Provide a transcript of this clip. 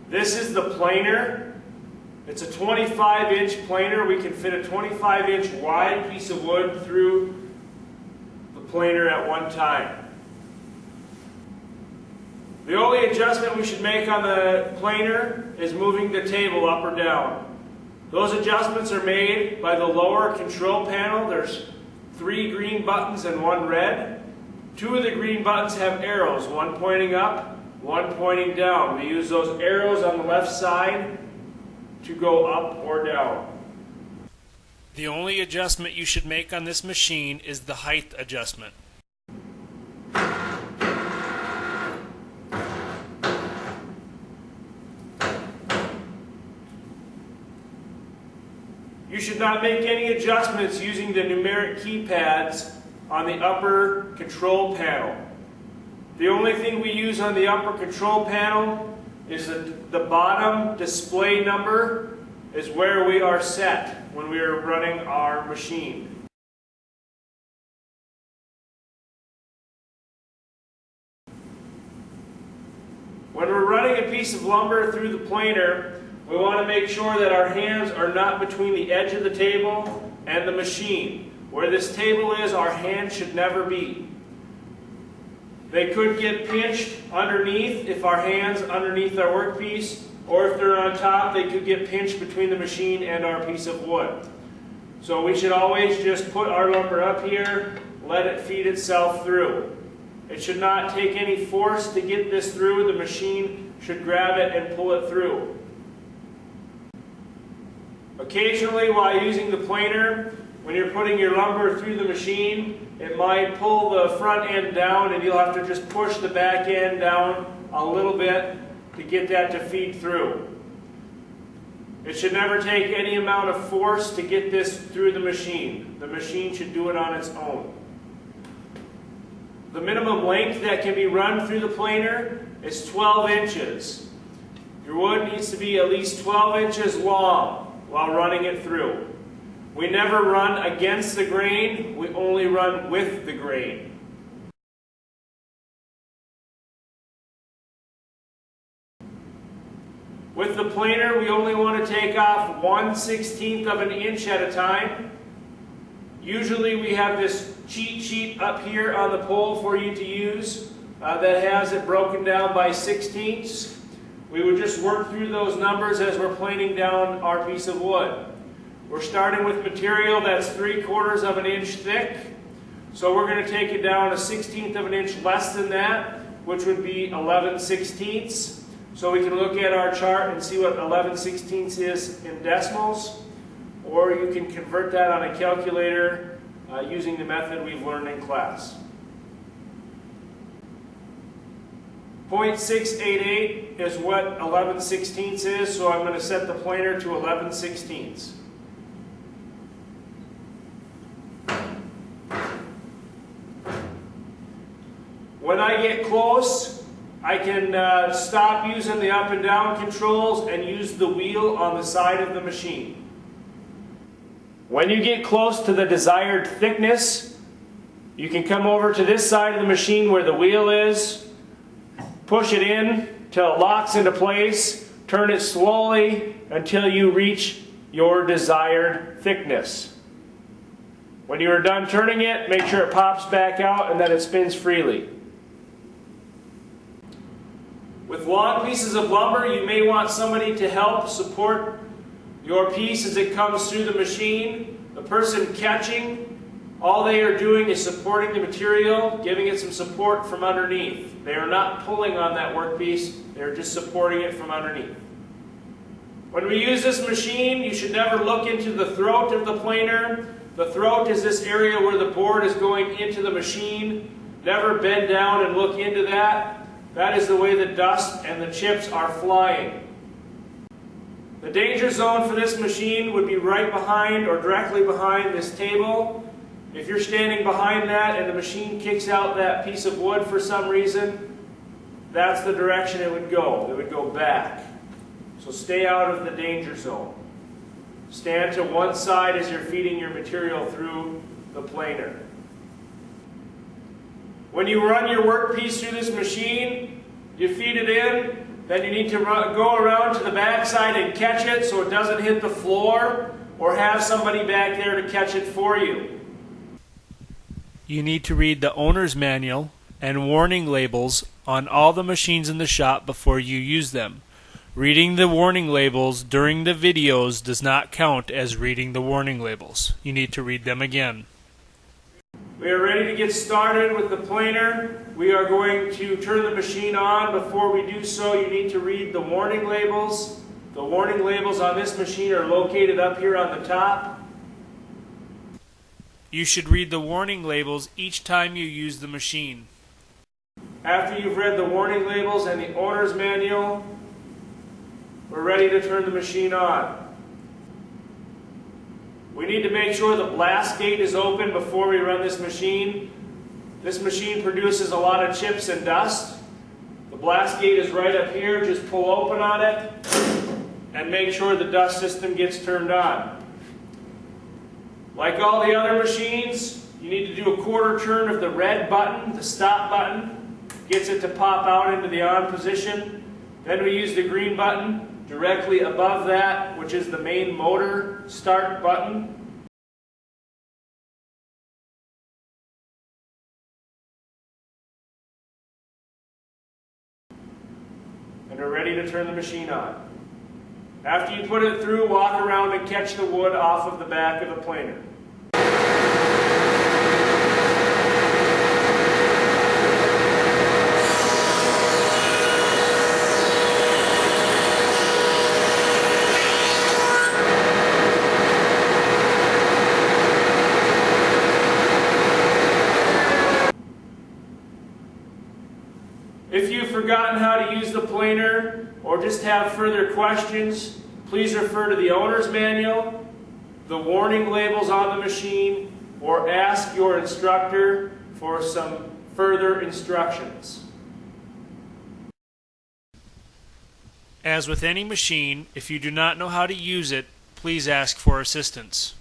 This is the planer. It's a 25-inch planer. We can fit a 25-inch wide piece of wood through the planer at one time. The only adjustment we should make on the planer is moving the table up or down. Those adjustments are made by the lower control panel. There's 3 green buttons and 1 red. 2 of the green buttons have arrows, one pointing up, one pointing down. We use those arrows on the left side to go up or down. The only adjustment you should make on this machine is the height adjustment. You should not make any adjustments using the numeric keypads on the upper control panel. The only thing we use on the upper control panel is the bottom display number is where we are set when we are running our machine. When we're running a piece of lumber through the planer, we want to make sure that our hands are not between the edge of the table and the machine. Where this table is, our hands should never be. They could get pinched underneath if our hands underneath our workpiece, or if they're on top, they could get pinched between the machine and our piece of wood. So we should always just put our lumber up here, let it feed itself through. It should not take any force to get this through. The machine should grab it and pull it through. Occasionally, while using the planer, when you're putting your lumber through the machine, it might pull the front end down and you'll have to just push the back end down a little bit to get that to feed through. It should never take any amount of force to get this through the machine. The machine should do it on its own. The minimum length that can be run through the planer is 12 inches. Your wood needs to be at least 12 inches long while running it through. We never run against the grain, we only run with the grain. With the planer, we only want to take off 1/16 of an inch at a time. Usually we have this cheat sheet up here on the pole for you to use that has it broken down by 16ths. We would just work through those numbers as we're planing down our piece of wood. We're starting with material that's 3/4 of an inch thick. So we're going to take it down 1/16 of an inch less than that, which would be 11/16. So we can look at our chart and see what 11/16 is in decimals. Or you can convert that on a calculator using the method we've learned in class. 0.688 is what 11/16 is, so I'm going to set the planer to 11/16. When I get close, I can stop using the up and down controls and use the wheel on the side of the machine. When you get close to the desired thickness, you can come over to this side of the machine where the wheel is, push it in till it locks into place, turn it slowly until you reach your desired thickness. When you are done turning it, make sure it pops back out and that it spins freely. With long pieces of lumber, you may want somebody to help support your piece as it comes through the machine. The person catching, all they are doing is supporting the material, giving it some support from underneath. They are not pulling on that workpiece, they are just supporting it from underneath. When we use this machine, you should never look into the throat of the planer. The throat is this area where the board is going into the machine. Never bend down and look into that. That is the way the dust and the chips are flying. The danger zone for this machine would be right behind or directly behind this table. If you're standing behind that and the machine kicks out that piece of wood for some reason, that's the direction it would go. It would go back. So stay out of the danger zone. Stand to one side as you're feeding your material through the planer. When you run your workpiece through this machine, you feed it in, then you need to go around to the back side and catch it so it doesn't hit the floor, or have somebody back there to catch it for you. You need to read the owner's manual and warning labels on all the machines in the shop before you use them. Reading the warning labels during the videos does not count as reading the warning labels. You need to read them again. We are ready to get started with the planer. We are going to turn the machine on. Before we do so, you need to read the warning labels. The warning labels on this machine are located up here on the top. You should read the warning labels each time you use the machine. After you've read the warning labels and the owner's manual, we're ready to turn the machine on. We need to make sure the blast gate is open before we run this machine. This machine produces a lot of chips and dust. The blast gate is right up here. Just pull open on it and make sure the dust system gets turned on. Like all the other machines, you need to do a quarter turn of the red button, the stop button. Gets it to pop out into the on position. Then we use the green button directly above that, which is the main motor start button. And we're ready to turn the machine on. After you put it through, walk around and catch the wood off of the back of the planer. If you've forgotten how to use the planer or just have further questions, please refer to the owner's manual, the warning labels on the machine, or ask your instructor for some further instructions. As with any machine, if you do not know how to use it, please ask for assistance.